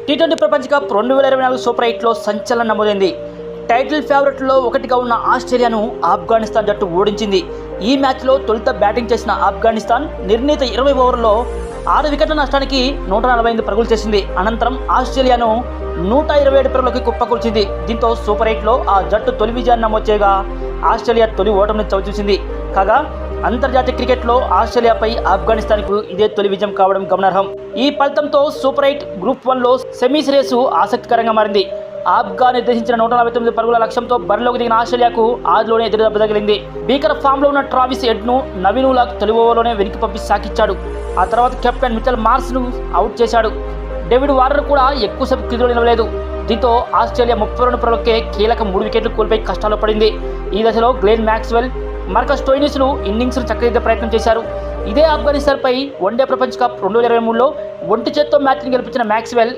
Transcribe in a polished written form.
T20 ప్రపంచ cup 2024 super 8లో సంచలనం నమోదైంది. టైటిల్ ఫేవరెట్లో ఒకటిగా ఉన్న ఆస్ట్రేలియాను ఆఫ్ఘనిస్తాన్ జట్టు ఓడించింది. ఈ మ్యాచ్లో తొలుత బ్యాటింగ్ చేసిన ఆఫ్ఘనిస్తాన్ నిర్ణీత 20 ఓవర్లలో 6 వికెట్ల నష్టానికి 148 పరుగులు చేసింది. అనంతరం ఆస్ట్రేలియాను 127 పరుగులకి కుప్పకూల్చింది. దీంతో సూపర్ 8లో ఆ జట్టు తొలి విజయాన్ని నమోదు చేయగా ఆస్ట్రేలియా తొలి ఓటమిని చవిచూసింది. కాగా అంతర్జాతీయ క్రికెట్లో ఆస్ట్రేలియాపై ఆఫ్ఘనిస్తాన్కు ఇదే తొలి విజయం కావడం గమనార్హం. ఈ ఫలితంతో సూపర్ 8 గ్రూప్ 1లో సెమీస్ రేసు ఆసక్తికరంగా మారింది. ఆఫ్ఘాన్ నిర్దేశించిన 149 పరుగుల లక్ష్యంతో బరిలోకి దిగిన ఆస్ట్రేలియాకు ఆదిలోనే ఎదురుదెబ్బ తగిలింది. భీకర ఫామ్లో ఉన్న ట్రావిస్ హెడ్ను నవీన్ ఉలాక్ తొలి ఓవర్లోనే వెనక్కి పంపి సాకిచ్చాడు. ఆ తర్వాత కెప్టెన్ మిచెల్ మార్ష్ను అవుట్ చేశాడు. డేవిడ్ వార్నర్ కూడా ఎక్కువసేపు క్రీజులో నిలవలేదు. దీంతో ఆస్ట్రేలియా 32 పరుగులకే కీలక 3 వికెట్లు కోల్పోయి కష్టాల్లో పడింది. ఈ దశలో గ్లెన్ మ్యాక్స్వెల్, మార్కస్ స్టోయినిస్లు ఇన్నింగ్స్ను చక్కదిద్దే ప్రయత్నం చేశారు. ఇదే ఆఫ్ఘనిస్తాన్పై వన్డే ప్రపంచ కప్ 2023లో ఒంటి చేత్తో మ్యాచ్ని గెలిపించిన మ్యాక్స్వెల్